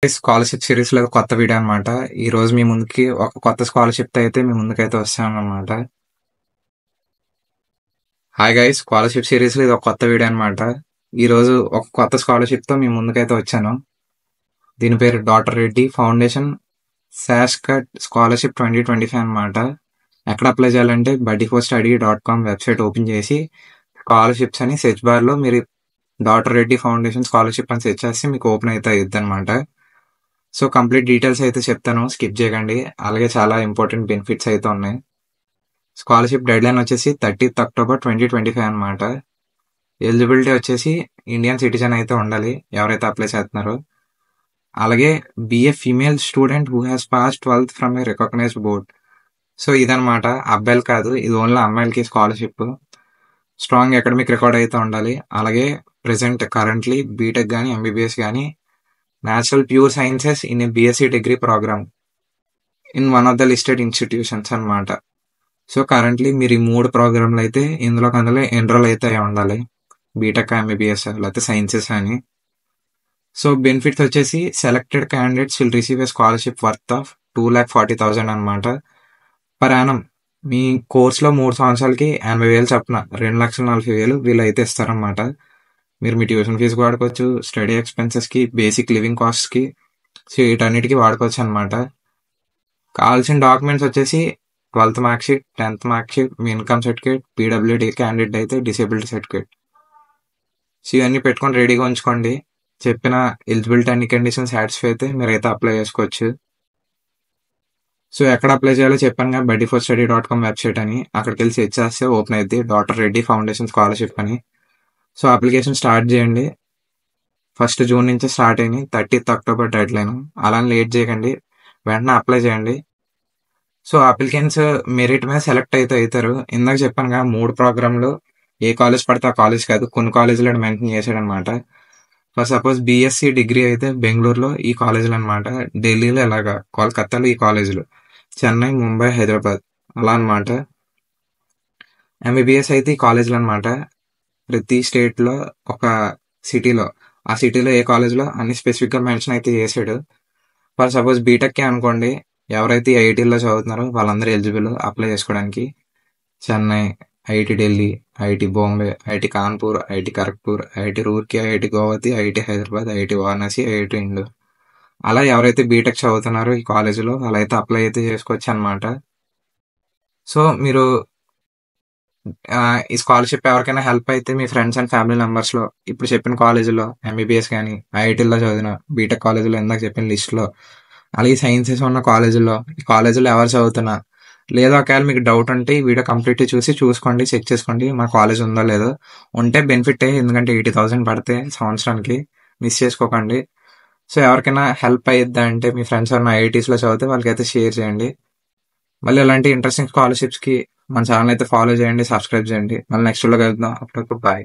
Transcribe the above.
Scholarship series లో కొత్త video అనమాట. ఈ రోజు మీ ముందుకి ఒక కొత్త స్కాలర్షిప్ తో అయితే మీ ముందుకైతే వస్తానన్నమాట. హాయ్ గైస్, స్కాలర్షిప్ సిరీస్ లో ఇది ఒక కొత్త వీడియో అనమాట. ఈ రోజు ఒక కొత్త స్కాలర్షిప్ తో మీ ముందుకైతే వచ్చాను. దీని పేరు డాక్టర్ రెడ్డి ఫౌండేషన్ శాష్కట్ స్కాలర్షిప్ 2025 అనమాట. ఎక్కడ అప్లై చేయాలంటే buddyforstudy.com వెబ్సైట్ ఓపెన్ చేసి స్కాలర్షిప్స్ అని సెర్చ్ బార్ లో మీరు డాక్టర్ రెడ్డి ఫౌండేషన్ స్కాలర్షిప్ అని సెర్చ్ చేస్తే మీకు ఓపెన్ అయితే అయ్యిద్ది అనమాట. సో కంప్లీట్ డీటెయిల్స్ అయితే చెప్తాను, స్కిప్ చేయకండి. అలాగే చాలా ఇంపార్టెంట్ బెనిఫిట్స్ అయితే ఉన్నాయి. స్కాలర్షిప్ డెడ్ లైన్ వచ్చేసి 30th October 2025 అనమాట. ఎలిజిబిలిటీ వచ్చేసి ఇండియన్ సిటిజన్ అయితే ఉండాలి ఎవరైతే అప్లై చేస్తున్నారో. అలాగే BA female student who has pass 12th from a recognised board. So ఇదనమాట, అబ్బాయిలు కాదు, ఇది ఓన్లీ అమ్మాయిలకి స్కాలర్షిప్. స్ట్రాంగ్ అకాడమిక్ రికార్డ్ అయితే ఉండాలి. అలాగే కరెంట్లీ బీటెక్ కానీ ఎంబీబీఎస్ కానీ Natural Pure Sciences in a BSc degree program in one of the listed institutions అనమాట. సో కరెంట్లీ మీరు ఈ 3 ప్రోగ్రాంలు అయితే ఇందులో ఎన్రోల్ అయితే అయి ఉండాలి, బీటెక్ ఎంబీబీఎస్ లేకపోతే సైన్సెస్ అని. సో బెనిఫిట్స్ వచ్చేసి selected candidates will receive a scholarship worth of 2,40,000 అనమాట పర్ యానం. మీ కోర్సులో 3 సంవత్సరాలకి 80,000 చొప్పున 2,40,000 వీళ్ళు అయితే ఇస్తారనమాట. మీరు మీ ట్యూషన్ ఫీజుకి వాడుకోవచ్చు, స్టడీ ఎక్స్పెన్సెస్కి, బేసిక్ లివింగ్ కాస్ట్కి, సో వీటన్నిటికీ వాడుకోవచ్చు అనమాట. కావాల్సిన డాక్యుమెంట్స్ వచ్చేసి 12th మార్క్షీట్, 10th మార్క్షీట్, మీ ఇన్కమ్ సర్టిఫికేట్, పీడబ్ల్యూడీ క్యాండిడేట్ అయితే డిసేబిలిటీ సర్టిఫికేట్. సో ఇవన్నీ పెట్టుకొని రెడీగా ఉంచుకోండి. చెప్పిన ఎలిజిబిలిటీ అన్ని కండిషన్స్ సాటిస్ఫై అయితే మీరైతే అప్లై చేసుకోవచ్చు. సో ఎక్కడ అప్లై చేయాలో చెప్పాను కదా, buddyforstudy.com వెబ్సైట్ అని. అక్కడికి వెళ్ళి సెర్చ్ చేస్తే ఓపెన్ అయింది డాక్టర్ రెడ్డి ఫౌండేషన్ స్కాలర్షిప్ అని. సో అప్లికేషన్ స్టార్ట్ చేయండి. 1st June నుంచి స్టార్ట్ అయింది, 30th October డెడ్ లైన్. అలా లేట్ చేయకండి, వెంటనే అప్లై చేయండి. సో అప్లికెంట్స్ మెరిట్ మీద సెలెక్ట్ అయితే అవుతారు. ఇందాక చెప్పాను కదా, 3 ప్రోగ్రాంలు ఏ కాలేజ్ పడితే ఆ కాలేజ్ కాదు, కొన్ని కాలేజీలు మెన్షన్ చేశాడు అనమాట. ఫర్ సపోజ్ బీఎస్సీ డిగ్రీ అయితే బెంగళూరులో ఈ కాలేజీలు అనమాట, ఢిల్లీలో ఇలాగా, కోల్కతాలో ఈ కాలేజీలు, చెన్నై, ముంబై, హైదరాబాద్ అలా అనమాట. ఎంబీబీఎస్ అయితే ఈ కాలేజీలు అనమాట. ప్రతి స్టేట్ లో ఒక సిటీలో, ఆ సిటీలో ఏ కాలేజ్లో అన్ని స్పెసిఫిక్ గా మెన్షన్ అయితే చేసాడు. ఫర్ సపోజ్ బీటెక్ అనుకోండి, ఎవరైతే ఐఐటీలో చదువుతున్నారో వాళ్ళందరూ ఎలిజిబుల్ అప్లై చేసుకోవడానికి. Chennai, IIT Delhi, IIT Bombay, IIT Kanpur, IIT Kharagpur, IIT Roorkee, IIT Guwahati, IIT Hyderabad, IIT Varanasi, IIT Indore. అలా ఎవరైతే బీటెక్ చదువుతున్నారో ఈ కాలేజీలో వాళ్ళైతే అప్లై అయితే చేసుకోవచ్చు అనమాట. సో మీరు ఈ స్కాలర్షిప్ ఎవరికైనా హెల్ప్ అయితే మీ ఫ్రెండ్స్ అండ్ ఫ్యామిలీ మెంబర్స్ లో ఇప్పుడు చెప్పిన కాలేజీలో ఎంబీబీఎస్ కానీ, ఐఐటీలో చదివిన, బీటెక్ కాలేజీలో ఇందాక చెప్పిన లిస్ట్ లో, అలాగే సైన్సెస్ ఉన్న కాలేజీలో, ఈ కాలేజీలో ఎవరు చదువుతున్నా, లేదా ఒకవేళ మీకు డౌట్ ఉంటే ఈ వీడియో కంప్లీట్ చూసుకోండి, చెక్ చేసుకోండి మా కాలేజ్ ఉందో లేదో. ఉంటే బెనిఫిట్, ఎందుకంటే 80,000 పడితే సంవత్సరానికి, మిస్ చేసుకోకండి. సో ఎవరికైనా హెల్ప్ అయ్యిద్దా అంటే మీ ఫ్రెండ్స్ ఎవరైనా ఐఐటీస్ లో చదివితే వాళ్ళకైతే షేర్ చేయండి. మళ్ళీ ఇలాంటి ఇంట్రెస్టింగ్ స్కాలర్షిప్స్ కి మన ఛానల్ అయితే ఫాలో చేయండి, సబ్స్క్రైబ్ చేయండి. మళ్ళీ నెక్స్ట్ లో కలుద్దాం. అప్పటికప్పుడు బాయ్.